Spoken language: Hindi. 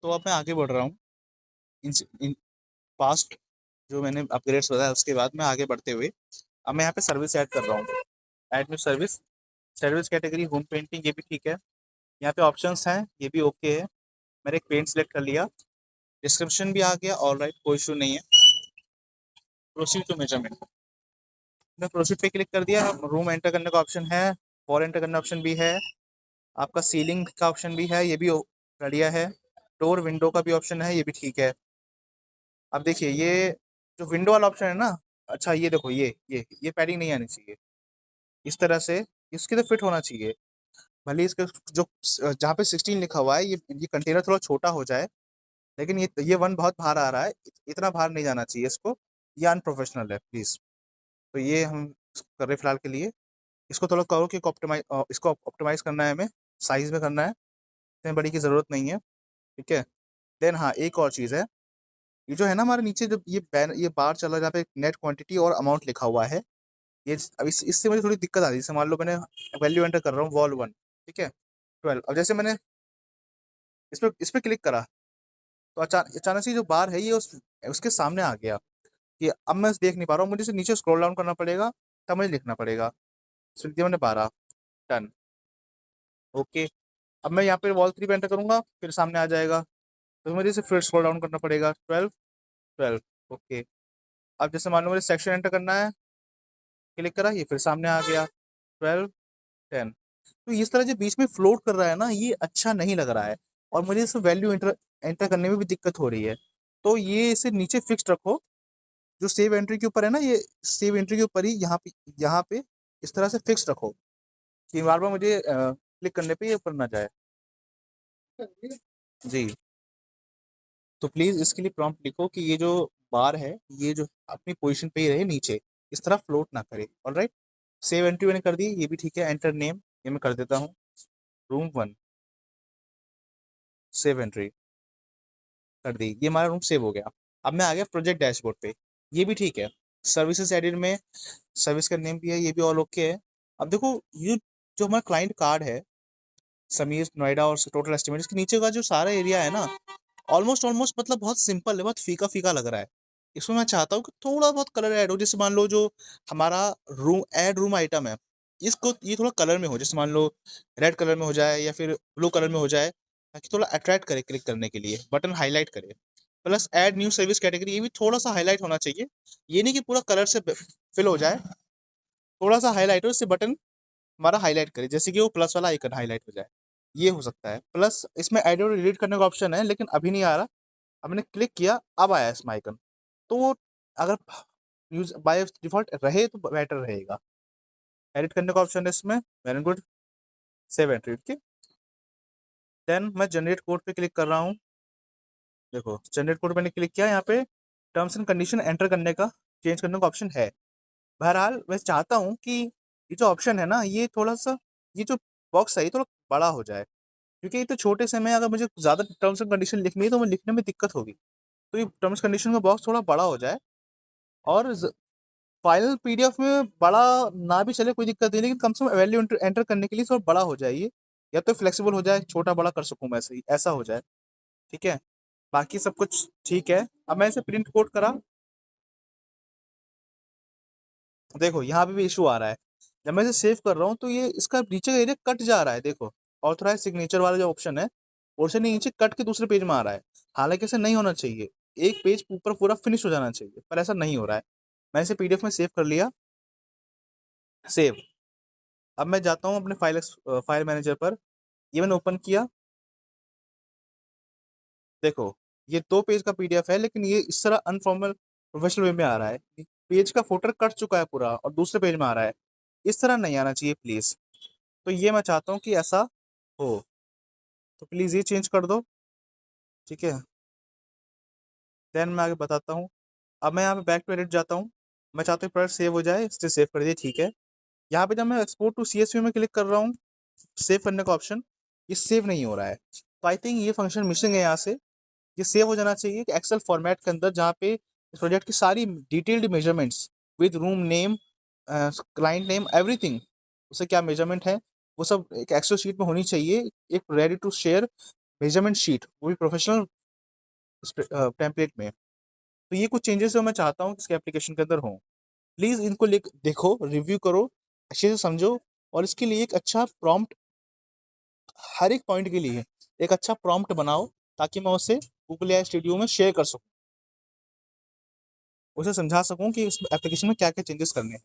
तो अब मैं आगे बढ़ रहा हूँ इन पास्ट जो मैंने अपग्रेड्स बताया उसके बाद मैं आगे बढ़ते हुए अब मैं यहाँ पे सर्विस ऐड कर रहा हूँ। Add new service, service category home painting, ये भी ठीक है। यहाँ पे ऑप्शंस हैं, ये भी ओके है। मैंने एक पेंट सेलेक्ट कर लिया, डिस्क्रिप्शन भी आ गया, ऑल राइट, कोई इशू नहीं है। प्रोसीड टू मेजरमेंट, मैं प्रोसीड पे क्लिक कर दिया। रूम एंटर करने का ऑप्शन है, वॉल एंटर करने का ऑप्शन भी है, आपका सीलिंग का ऑप्शन भी है, ये भी बढ़िया है। डोर विंडो का भी ऑप्शन है, ये भी ठीक है। अब देखिए ये जो विंडो वाला ऑप्शन है ना, अच्छा ये देखो ये पैडिंग नहीं आनी चाहिए इस तरह से, इसके तो फिट होना चाहिए। भले इसके जो जहाँ पे 16 लिखा हुआ है, ये कंटेनर थोड़ा छोटा हो जाए, लेकिन ये वन बहुत बाहर आ रहा है, इतना बाहर नहीं जाना चाहिए इसको, ये अनप्रोफेशनल है प्लीज। तो ये हम कर रहे फिलहाल के लिए। इसको थोड़ा करो कि इसको ऑप्टिमाइज करना है, हमें साइज में करना है, इतने बड़ी की जरूरत नहीं है। ठीक है। देन हाँ, एक और चीज़ है, ये जो है ना हमारे नीचे जो ये बार चल रहा है जहाँ पे नेट क्वांटिटी और अमाउंट लिखा हुआ है, ये अब इससे मुझे थोड़ी दिक्कत आ रही है। जैसे मान लो मैंने वैल्यू एंटर कर रहा हूँ वॉल 1, ठीक है, 12। अब जैसे मैंने इस पर क्लिक करा, तो अचानक से जो बार है ये उसके सामने आ गया, कि अब मैं देख नहीं पा रहा हूँ, मुझे इसे नीचे स्क्रॉल डाउन करना पड़ेगा, तब मुझे लिखना पड़ेगा। फिर दिया मैंने 12, डन, ओके। अब मैं यहाँ पे वॉल 3 पे एंटर करूंगा, फिर सामने आ जाएगा, तो मुझे इसे फिर स्क्रॉल डाउन करना पड़ेगा, 12, 12, ओके। अब जैसे मान लो मुझे सेक्शन एंटर करना है, क्लिक करा, ये फिर सामने आ गया, 12, 10। तो इस तरह जो बीच में फ्लोट कर रहा है ना, ये अच्छा नहीं लग रहा है, और मुझे इस वैल्यू एंटर एंटर करने में भी दिक्कत हो रही है। तो ये इसे नीचे फिक्स्ड रखो, जो सेव एंट्री के ऊपर है ना, ये सेव एंट्री के ऊपर ही यहाँ पे इस तरह से फिक्स रखो, कि बार बार मुझे क्लिक करने पे ये ऊपर ना जाए। जी। तो प्लीज इसके लिए प्रॉम्प्ट लिखो कि ये जो बार है, ये जो अपनी पोजीशन पे ही रहे नीचे, इस तरह फ्लोट ना करे। ऑलराइट, सेव एंट्री मैंने कर दी, ये भी ठीक है। एंटर नेम ये मैं कर देता हूँ, रूम 1, सेव एंट्री कर दी, ये हमारा रूम सेव हो गया। अब मैं आ गया प्रोजेक्ट डैशबोर्ड पे, ये भी ठीक है। सर्विसेज एडिट में सर्विस का नेम भी है, ये भी ऑल ओके है। अब देखो ये जो हमारा क्लाइंट कार्ड है, समीर नोएडा और टोटल एस्टिमेट, इसके नीचे का जो सारा एरिया है ना, ऑलमोस्ट ऑलमोस्ट मतलब बहुत सिंपल है, बहुत फीका फीका लग रहा है। इसमें मैं चाहता हूँ कि थोड़ा बहुत कलर ऐड हो। जैसे मान लो जो हमारा रूम आइटम है, इसको ये थोड़ा कलर में हो, जैसे मान लो रेड कलर में हो जाए या फिर ब्लू कलर में हो जाए, ताकि थोड़ा अट्रैक्ट करे क्लिक करने के लिए, बटन हाईलाइट करे। Plus add new service category, ये भी थोड़ा सा हाईलाइट होना चाहिए, ये नहीं कि पूरा कलर से फिल हो जाए, थोड़ा सा हाईलाइट हो, इससे बटन हमारा हाईलाइट करे, जैसे कि वो प्लस वाला आइकन हाईलाइट हो जाए, ये हो सकता है। प्लस इसमें एडिट और डिलीट करने का ऑप्शन है, लेकिन अभी नहीं आ रहा। अब मैंने क्लिक किया, अब आया इसमें आइकन, तो वो अगर यूज बाय डिफॉल्ट रहे तो बेटर रहेगा। एडिट करने का ऑप्शन है इसमें, वेरी गुड, सेव एंट्री, ठीक है। देन मैं जनरेट कोड पे क्लिक कर रहा हूँ। देखो जनरेट कोड मैंने क्लिक किया, यहाँ पे टर्म्स एंड कंडीशन एंटर करने का, चेंज करने का ऑप्शन है। बहरहाल मैं चाहता हूँ कि ये जो ऑप्शन है ना, ये थोड़ा सा, ये जो बॉक्स है ये थोड़ा बड़ा हो जाए, क्योंकि ये तो छोटे से में अगर मुझे ज़्यादा टर्म्स एंड कंडीशन लिखनी है तो मुझे लिखने में दिक्कत होगी। तो ये टर्म्स कंडीशन का बॉक्स थोड़ा बड़ा हो जाए, और फाइनल पीडीएफ में बड़ा ना भी चले कोई दिक्कत नहीं, लेकिन कम से कम वैल्यू एंटर करने के लिए थोड़ा बड़ा हो जाए ये, या तो फ्लेक्सिबल हो जाए, छोटा बड़ा कर सकूँ मैं, ऐसे ही ऐसा हो जाए, ठीक है। बाकी सब कुछ ठीक है। अब मैं इसे प्रिंट कोड करा, देखो यहाँ पे भी इशू आ रहा है। जब मैं इसे सेव कर रहा हूँ तो ये इसका नीचे का एरिया कट जा रहा है, देखो ऑथराइज सिग्नेचर वाला जो ऑप्शन है, और से नीचे कट के दूसरे पेज में आ रहा है। हालांकि ऐसा नहीं होना चाहिए, एक पेज ऊपर पूरा फिनिश हो जाना चाहिए, पर ऐसा नहीं हो रहा है। मैं इसे पीडीएफ में सेव कर लिया, सेव। अब मैं जाता हूँ अपने फाइल मैनेजर पर, ये मैंने ओपन किया, देखो ये 2 पेज का पीडीएफ है, लेकिन ये इस तरह अनफॉर्मल प्रोफेशनल वे में आ रहा है, पेज का फोल्डर कट चुका है पूरा और दूसरे पेज में आ रहा है। इस तरह नहीं आना चाहिए प्लीज। तो ये मैं चाहता हूँ कि ऐसा हो, तो प्लीज ये चेंज कर दो, ठीक है। देन मैं आगे बताता हूँ। अब मैं यहाँ पे बैक टू एडिट जाता हूँ, मैं चाहता हूँ प्रोडक्ट सेव हो जाए, इससे सेव कर दिए, ठीक है। यहाँ पे जब मैं एक्सपोर्ट टू सीएसवी में क्लिक कर रहा हूँ, सेव करने का ऑप्शन, ये सेव नहीं हो रहा है। तो आई थिंक ये फंक्शन मिसिंग है यहाँ से, ये सेव हो जाना चाहिए कि एक्सेल फॉर्मेट के अंदर, जहाँ पे इस प्रोजेक्ट की सारी detailed measurements with room name, client name, everything, उसे क्या मेजरमेंट है, वो सब एक एक्सेल शीट में होनी चाहिए, एक ready to share measurement sheet, वो भी प्रोफेशनल टेम्पलेट में। तो ये कुछ चेंजेस जो मैं चाहता हूँ इसके एप्लीकेशन के अंदर हों। प्लीज़ इनको देखो, रिव्यू करो, अच्छे से समझो, और इसके लिए एक अच्छा प्रॉम्प्ट, हर एक पॉइंट के लिए एक अच्छा प्रॉम्प्ट बनाओ, ताकि मैं उसे गूगल एआई स्टूडियो में शेयर कर सकूँ, उसे समझा सकूँ कि इस एप्लीकेशन में क्या क्या चेंजेस करने हैं।